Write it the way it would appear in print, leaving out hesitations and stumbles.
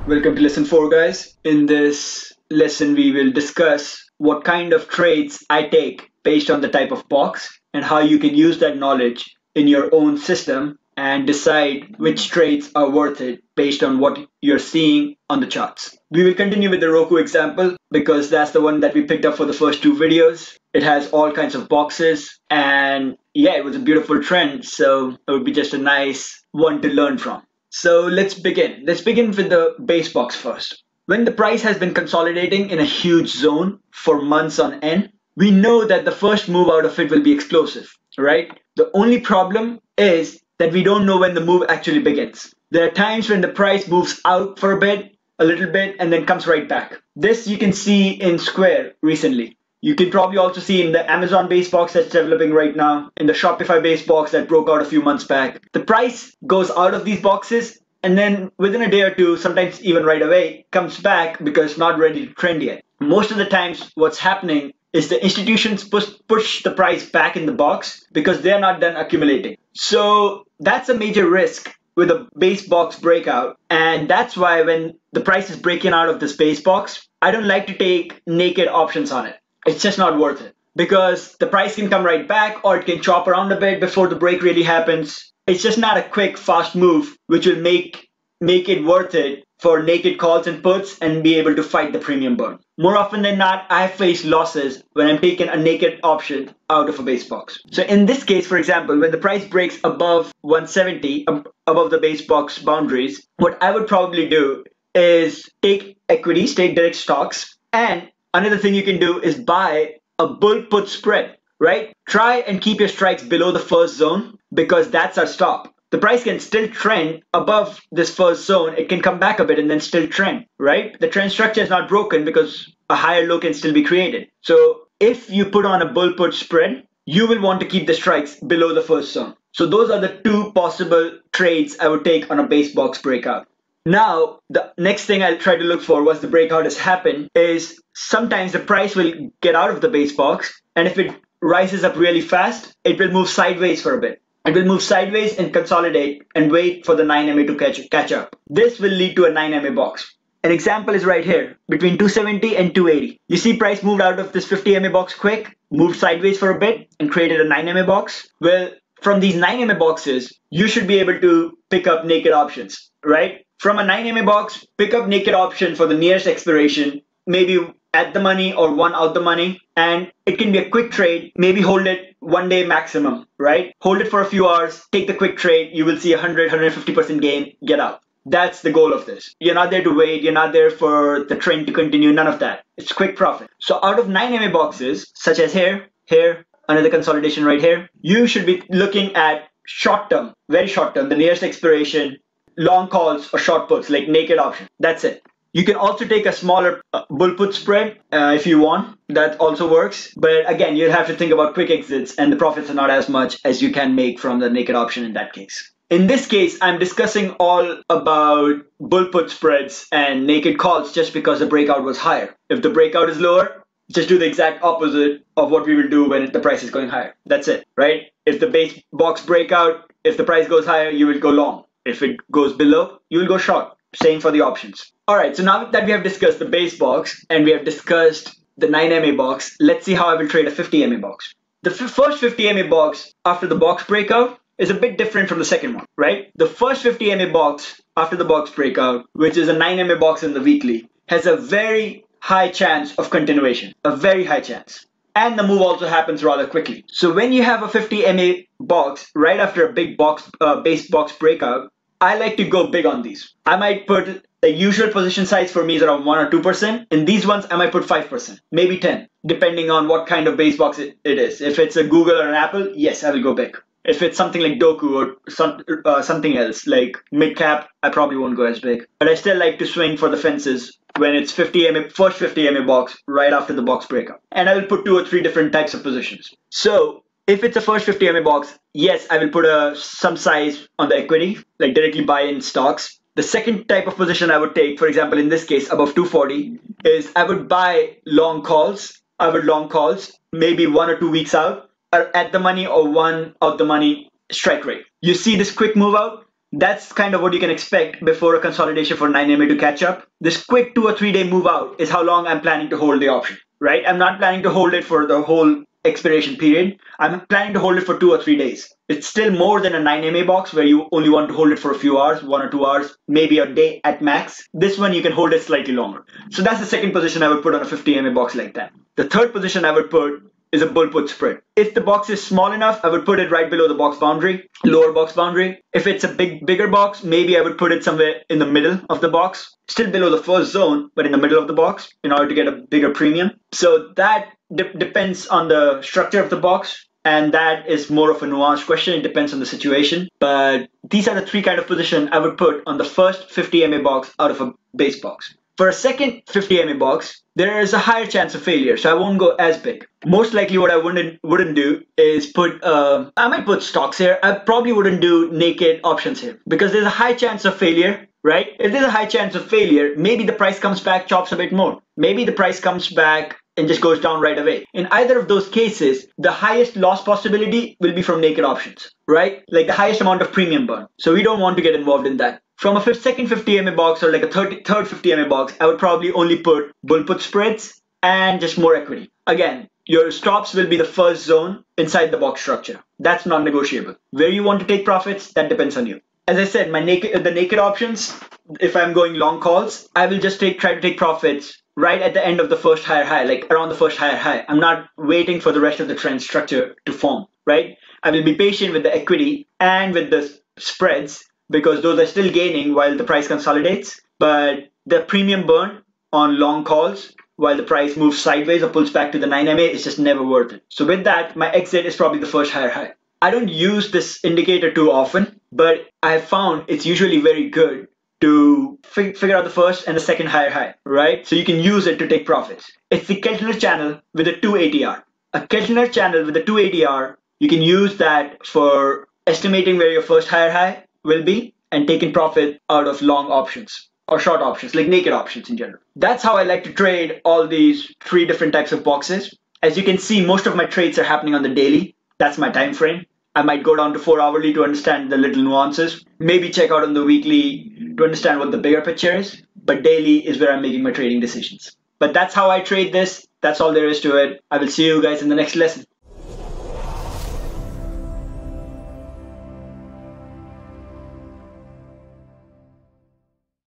Welcome to lesson 4, guys. In this lesson, we will discuss what kind of trades I take based on the type of box and how you can use that knowledge in your own system and decide which trades are worth it based on what you're seeing on the charts. We will continue with the Roku example because that's the one that we picked up for the first two videos. It has all kinds of boxes and yeah, it was a beautiful trend, so it would be just a nice one to learn from. So let's begin. Let's begin with the base box first. When the price has been consolidating in a huge zone for months on end, we know that the first move out of it will be explosive, right? The only problem is that we don't know when the move actually begins. There are times when the price moves out for a little bit, and then comes right back. This you can see in Square recently. You can probably also see in the Amazon base box that's developing right now, in the Shopify base box that broke out a few months back. The price goes out of these boxes and then within a day or two, sometimes even right away, comes back because it's not ready to trend yet. Most of the times what's happening is the institutions push the price back in the box because they're not done accumulating. So that's a major risk with a base box breakout. And that's why when the price is breaking out of this base box, I don't like to take naked options on it. It's just not worth it because the price can come right back or it can chop around a bit before the break really happens. It's just not a quick, fast move which will make it worth it for naked calls and puts and be able to fight the premium burn. More often than not, I face losses when I'm taking a naked option out of a base box. So in this case, for example, when the price breaks above 170, above the base box boundaries, what I would probably do is take equities, take direct stocks, and another thing you can do is buy a bull put spread, right? Try and keep your strikes below the first zone because that's our stop. The price can still trend above this first zone. It can come back a bit and then still trend, right? The trend structure is not broken because a higher low can still be created. So if you put on a bull put spread, you will want to keep the strikes below the first zone. So those are the two possible trades I would take on a base box breakout. Now, the next thing I'll try to look for once the breakout has happened is sometimes the price will get out of the base box, and if it rises up really fast, it will move sideways for a bit. It will move sideways and consolidate and wait for the 9MA to catch up. This will lead to a 9MA box. An example is right here, between 270 and 280. You see price moved out of this 50MA box quick, moved sideways for a bit, and created a 9MA box. Well, from these 9MA boxes, you should be able to pick up naked options, right? From a 9MA box, pick up naked option for the nearest expiration, maybe at the money or one out the money, and it can be a quick trade, maybe hold it 1 day maximum, right? Hold it for a few hours, take the quick trade, you will see 100-150% gain, get out. That's the goal of this. You're not there to wait, you're not there for the trend to continue, none of that. It's quick profit. So out of 9MA boxes, such as here, another consolidation right here, you should be looking at short term, very short term, the nearest expiration, long calls or short puts like naked option. That's it. You can also take a smaller bull put spread if you want. That also works. But again, you have to think about quick exits and the profits are not as much as you can make from the naked option in that case. In this case, I'm discussing all about bull put spreads and naked calls just because the breakout was higher. If the breakout is lower, just do the exact opposite of what we will do when the price is going higher. That's it, right? If the base box breakout, if the price goes higher, you will go long. If it goes below, you will go short. Same for the options. All right, so now that we have discussed the base box and we have discussed the 9MA box, let's see how I will trade a 50MA box. The first 50MA box after the box breakout is a bit different from the second one, right? The first 50MA box after the box breakout, which is a 9MA box in the weekly, has a very high chance of continuation, a very high chance. And the move also happens rather quickly. So when you have a 50MA box right after a big base box breakout, I like to go big on these. I might put the usual position size for me is around 1 or 2%. In these ones, I might put 5%, maybe 10, depending on what kind of base box it is. If it's a Google or an Apple, yes, I will go big. If it's something like Doku or something else like mid cap, I probably won't go as big. But I still like to swing for the fences when it's first 50MA box right after the box breakout. And I will put 2 or 3 different types of positions. So if it's a first 50MA box, yes, I will put some size on the equity, like directly buy in stocks. The second type of position I would take, for example, in this case, above 240, is I would buy long calls. I would long calls, maybe 1 or 2 weeks out, or at the money or one out the money strike rate. You see this quick move out? That's kind of what you can expect before a consolidation for 9MA to catch up. This quick 2 or 3 day move out is how long I'm planning to hold the option, right? I'm not planning to hold it for the whole expiration period. I'm planning to hold it for 2 or 3 days. It's still more than a 9MA box where you only want to hold it for a few hours, 1 or 2 hours, maybe a day at max. This one you can hold it slightly longer. So that's the second position I would put on a 50MA box like that. The third position I would put is a bull put spread. If the box is small enough, I would put it right below the box boundary, lower box boundary. If it's a bigger box, maybe I would put it somewhere in the middle of the box, still below the first zone, but in the middle of the box in order to get a bigger premium. So that depends on the structure of the box. And that is more of a nuanced question. It depends on the situation. But these are the 3 kind of positions I would put on the first 50MA box out of a base box. For a second 50MA box, there is a higher chance of failure, so I won't go as big. Most likely what I wouldn't do is I might put stocks here. I probably wouldn't do naked options here because there's a high chance of failure, right? If there's a high chance of failure, maybe the price comes back, chops a bit more. Maybe the price comes back and just goes down right away. In either of those cases, the highest loss possibility will be from naked options, right? Like the highest amount of premium burn. So we don't want to get involved in that. From a second 50MA box or like a third 50MA box, I would probably only put bull put spreads and just more equity. Again, your stops will be the first zone inside the box structure. That's non-negotiable. Where you want to take profits, that depends on you. As I said, the naked options, if I'm going long calls, I will just try to take profits right at the end of the first higher high, like around the first higher high. I'm not waiting for the rest of the trend structure to form, right? I will be patient with the equity and with the spreads because those are still gaining while the price consolidates. But the premium burn on long calls while the price moves sideways or pulls back to the 9MA is just never worth it. So with that, my exit is probably the first higher high. I don't use this indicator too often, but I have found it's usually very good to figure out the first and the second higher high, right? So you can use it to take profits. It's the Keltner channel with a 2 ATR. A Keltner channel with a 2 ATR, you can use that for estimating where your first higher high will be and taking profit out of long options or short options, like naked options in general. That's how I like to trade all these 3 different types of boxes. As you can see, most of my trades are happening on the daily. That's my time frame. I might go down to 4 hourly to understand the little nuances. Maybe check out on the weekly to understand what the bigger picture is. But daily is where I'm making my trading decisions. But that's how I trade this. That's all there is to it. I will see you guys in the next lesson.